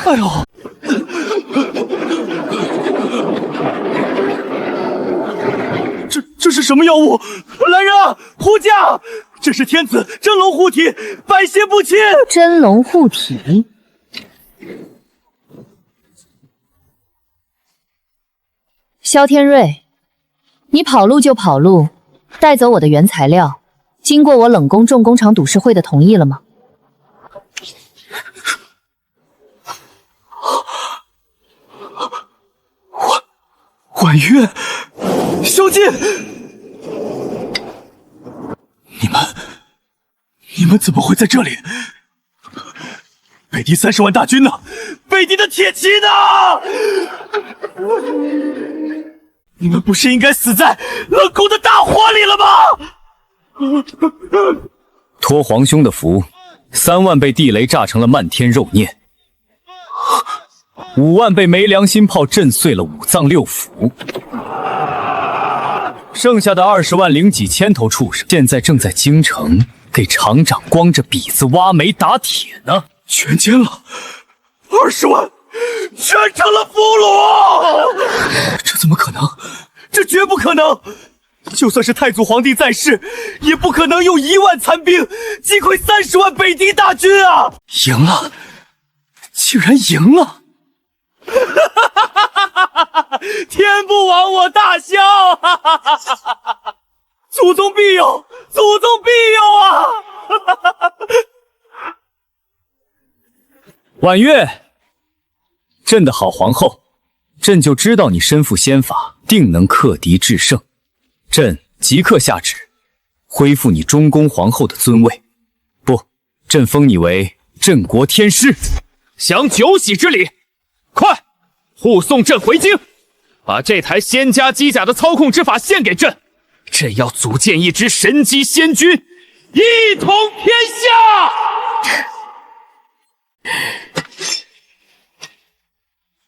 哎呦！这是什么妖物？来人啊，护驾！这是天子真龙护体，百邪不侵。真龙护体。萧天瑞，你跑路就跑路，带走我的原材料，经过我冷宫重工厂董事会的同意了吗？婉月，萧剑，你们怎么会在这里？北狄30万大军呢？北狄的铁骑呢？你们不是应该死在冷宫的大火里了吗？托皇兄的福，3万被地雷炸成了漫天肉念，5万被没良心炮震碎了5脏6腑，剩下的20万零几千头畜生，现在正在京城给厂长光着鼻子挖煤打铁呢。全歼了20万，全成了俘虏！这怎么可能？这绝不可能！就算是太祖皇帝在世，也不可能用1万残兵击溃30万北狄大军啊！赢了，竟然赢了！天不亡我大萧！祖宗庇佑，祖宗庇佑啊！婉月，朕的好皇后，朕就知道你身负仙法，定能克敌制胜。朕即刻下旨，恢复你中宫皇后的尊位。不，朕封你为镇国天师，享9喜之礼。快，护送朕回京，把这台仙家机甲的操控之法献给朕。朕要组建一支神机仙军，一统天下。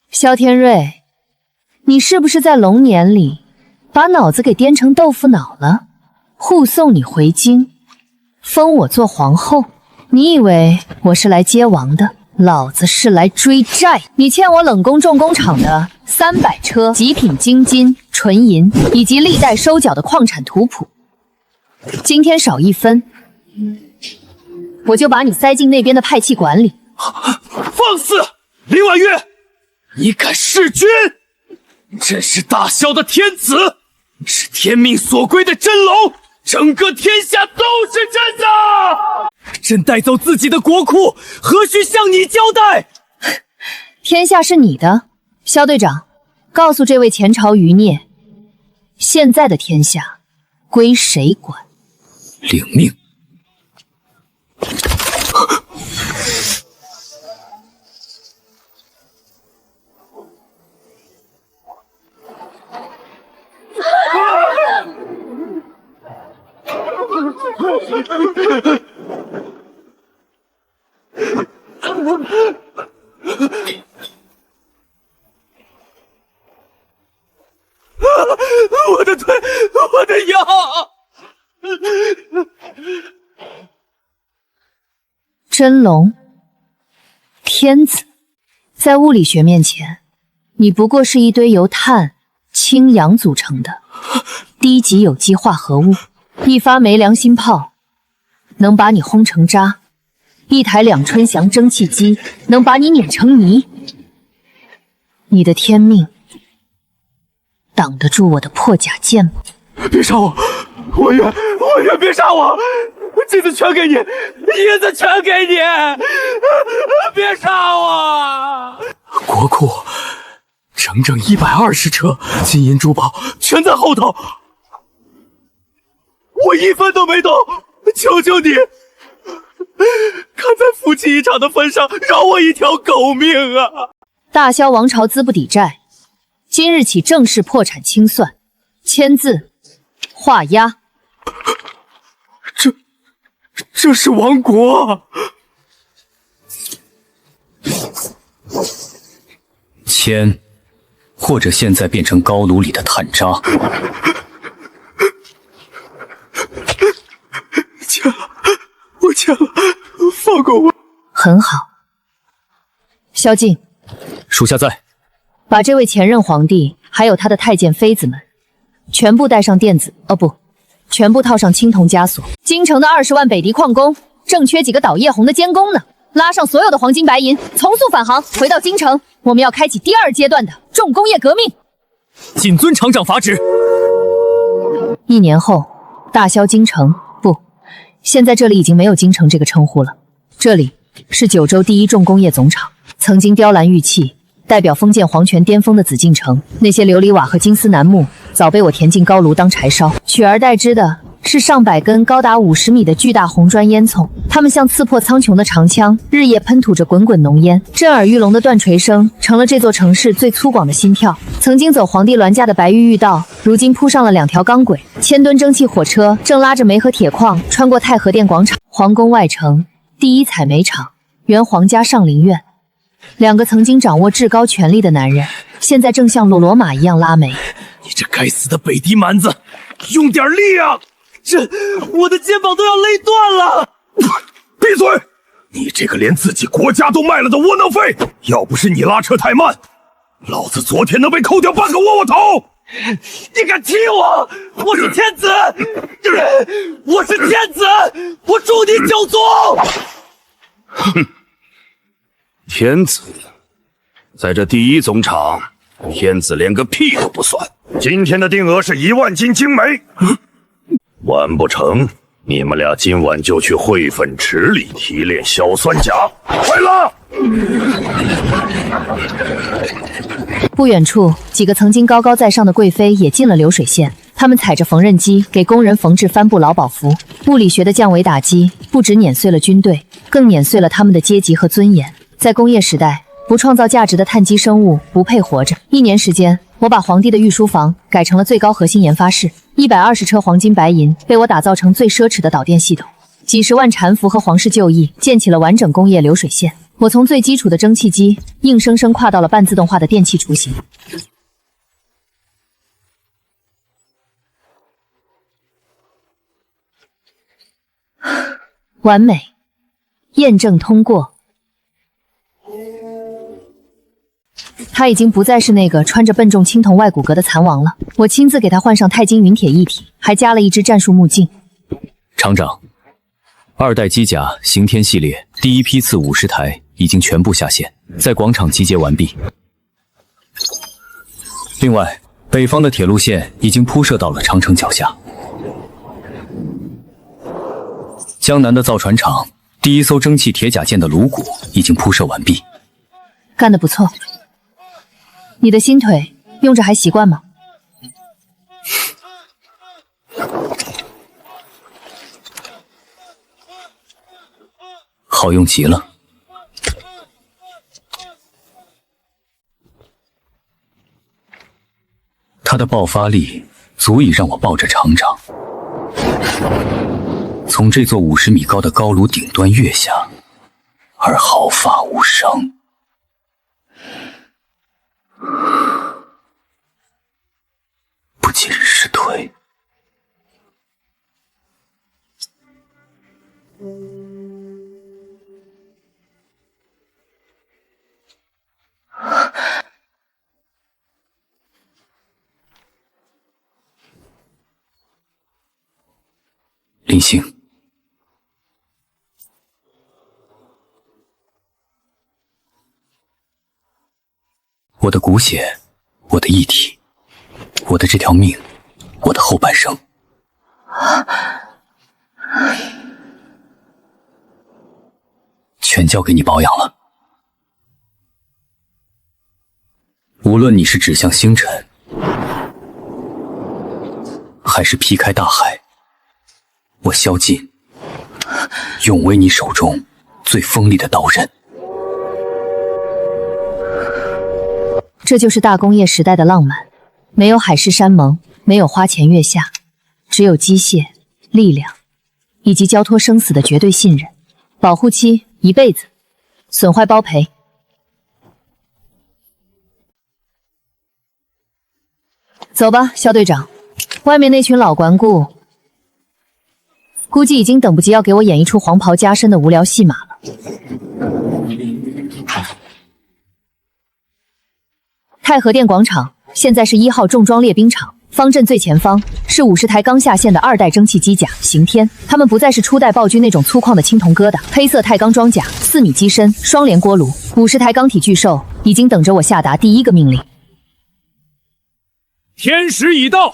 萧天瑞，你是不是在龙年里把脑子给颠成豆腐脑了？护送你回京，封我做皇后，你以为我是来接王的？老子是来追债！你欠我冷宫重工厂的300车极品精金、纯银以及历代收缴的矿产图谱，今天少1分，我就把你塞进那边的派气馆里。放肆！林婉月，你敢弑君！朕是大萧的天子，是天命所归的真龙，整个天下都是朕的。朕带走自己的国库，何须向你交代？天下是你的，萧队长，告诉这位前朝余孽，现在的天下归谁管？领命。我的腿，我的腰！真龙，天子，在物理学面前，你不过是一堆由碳、氢、氧组成的低级有机化合物。一发没良心炮能把你轰成渣，一台两春祥蒸汽机能把你碾成泥。你的天命挡得住我的破甲剑吗？别杀我！我愿别杀我！金子全给你，银子全给你！别杀我！国库整整120车金银珠宝全在后头，我1分都没动，求求你，看在夫妻一场的份上，饶我一条狗命啊！大萧王朝资不抵债，今日起正式破产清算，签字画押。这是亡国！签，或者现在变成高炉里的炭渣。签了，我签了，放过我。很好，萧敬，属下在。把这位前任皇帝还有他的太监妃子们全部带上电子，不，全部套上青铜枷锁。京城的20万北狄矿工正缺几个倒夜红的监工呢，拉上所有的黄金白银，从速返航，回到京城。我们要开启第2阶段的重工业革命。谨遵厂长法旨。1年后，大萧京城，不，现在这里已经没有京城这个称呼了，这里是九州第1重工业总厂。曾经雕栏玉砌，代表封建皇权巅峰的紫禁城，那些琉璃瓦和金丝楠木早被我填进高炉当柴烧，取而代之的是上百根高达50米的巨大红砖烟囱，它们像刺破苍穹的长枪，日夜喷吐着滚滚浓烟。震耳欲聋的断锤声成了这座城市最粗犷的心跳。曾经走皇帝銮驾的白玉御道，如今铺上了2条钢轨，1000吨蒸汽火车正拉着煤和铁矿穿过太和殿广场。皇宫外城第1采煤厂，原皇家上林苑。2个曾经掌握至高权力的男人，现在正像骆马一样拉煤。你这该死的北狄蛮子，用点力啊！我的肩膀都要勒断了！闭嘴！你这个连自己国家都卖了的窝囊废！要不是你拉车太慢，老子昨天能被扣掉半个窝窝头！你敢踢我？我是天子！我是天子！我诛你九族！哼！天子，在这第1总厂，天子连个屁都不算。今天的定额是1万斤精煤，完不成，你们俩今晚就去汇粉池里提炼硝酸钾。快拉！不远处，几个曾经高高在上的贵妃也进了流水线。他们踩着缝纫机给工人缝制帆布劳保服。物理学的降维打击不止碾碎了军队，更碾碎了他们的阶级和尊严。在工业时代，不创造价值的碳基生物不配活着。1年时间，我把皇帝的御书房改成了最高核心研发室，120车黄金白银被我打造成最奢侈的导电系统，几十万禅服和皇室就义，建起了完整工业流水线。我从最基础的蒸汽机硬生生跨到了半自动化的电气雏形。完美，验证通过。他已经不再是那个穿着笨重青铜外骨骼的残王了。我亲自给他换上钛金陨铁一体，还加了一只战术目镜。厂长，2代机甲刑天系列第1批次50台已经全部下线，在广场集结完毕。另外，北方的铁路线已经铺设到了长城脚下。江南的造船厂第1艘蒸汽铁甲舰的颅骨已经铺设完毕。干得不错。你的新腿用着还习惯吗？好用极了。它的爆发力足以让我抱着厂长从这座50米高的高炉顶端跃下，而毫发无伤。不仅是腿，林星，我的骨血，我的义体，我的这条命，我的后半生，全交给你保养了。无论你是指向星辰，还是劈开大海，我萧劲永为你手中最锋利的刀刃。这就是大工业时代的浪漫，没有海誓山盟，没有花前月下，只有机械、力量以及交托生死的绝对信任。保护期1辈子，损坏包赔。走吧，肖队长，外面那群老顽固估计已经等不及要给我演一出黄袍加身的无聊戏码了。太和殿广场现在是1号重装列兵场，方阵最前方是50台刚下线的2代蒸汽机甲刑天，他们不再是初代暴君那种粗犷的青铜疙瘩，黑色钛钢装甲，4米机身，双连锅炉，50台钢体巨兽已经等着我下达第一个命令。天时已到，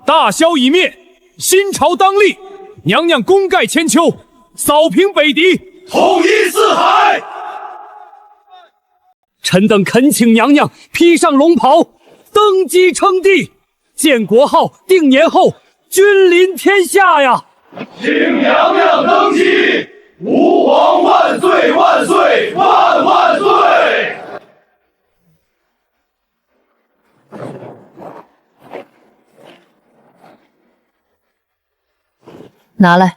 大萧已灭，新朝当立。娘娘功盖千秋，扫平北敌，统一四海。臣等恳请娘娘披上龙袍，登基称帝，建国号，定年后，君临天下呀！请娘娘登基，吾皇万岁万岁万万岁！拿来。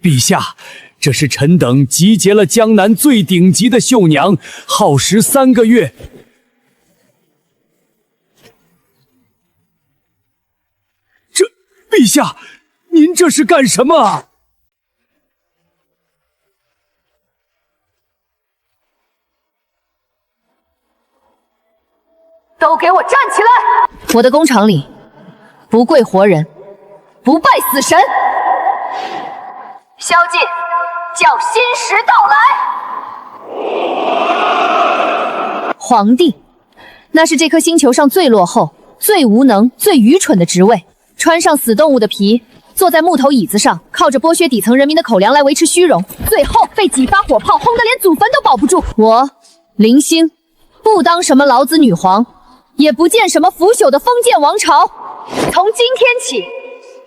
陛下，这是臣等集结了江南最顶级的绣娘，耗时3个月。陛下，您这是干什么啊？都给我站起来！我的工厂里不跪活人，不拜死神。宵禁，叫新时到来。皇帝，那是这颗星球上最落后、最无能、最愚蠢的职位。穿上死动物的皮，坐在木头椅子上，靠着剥削底层人民的口粮来维持虚荣，最后被几发火炮轰得连祖坟都保不住。我林星不当什么老子女皇，也不见什么腐朽的封建王朝。从今天起，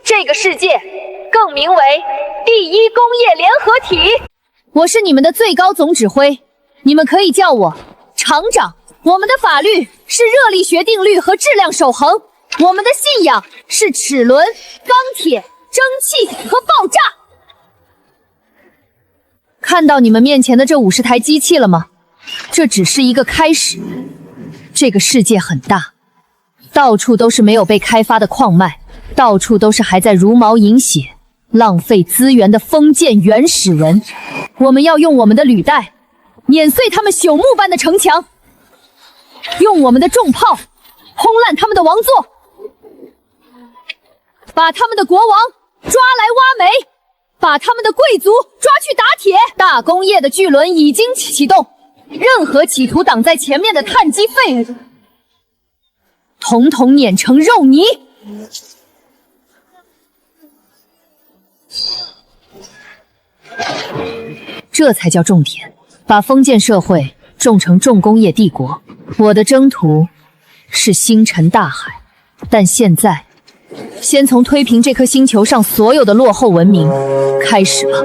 这个世界更名为第一工业联合体。我是你们的最高总指挥，你们可以叫我厂长。我们的法律是热力学定律和质量守恒。我们的信仰是齿轮、钢铁、蒸汽和爆炸。看到你们面前的这50台机器了吗？这只是一个开始。这个世界很大，到处都是没有被开发的矿脉，到处都是还在茹毛饮血、浪费资源的封建原始人。我们要用我们的履带碾碎他们朽木般的城墙，用我们的重炮轰烂他们的王座，把他们的国王抓来挖煤，把他们的贵族抓去打铁。大工业的巨轮已经启动，任何企图挡在前面的碳基废物，统统碾成肉泥。这才叫种田，把封建社会种成重工业帝国。我的征途是星辰大海，但现在先从推平这颗星球上所有的落后文明开始吧。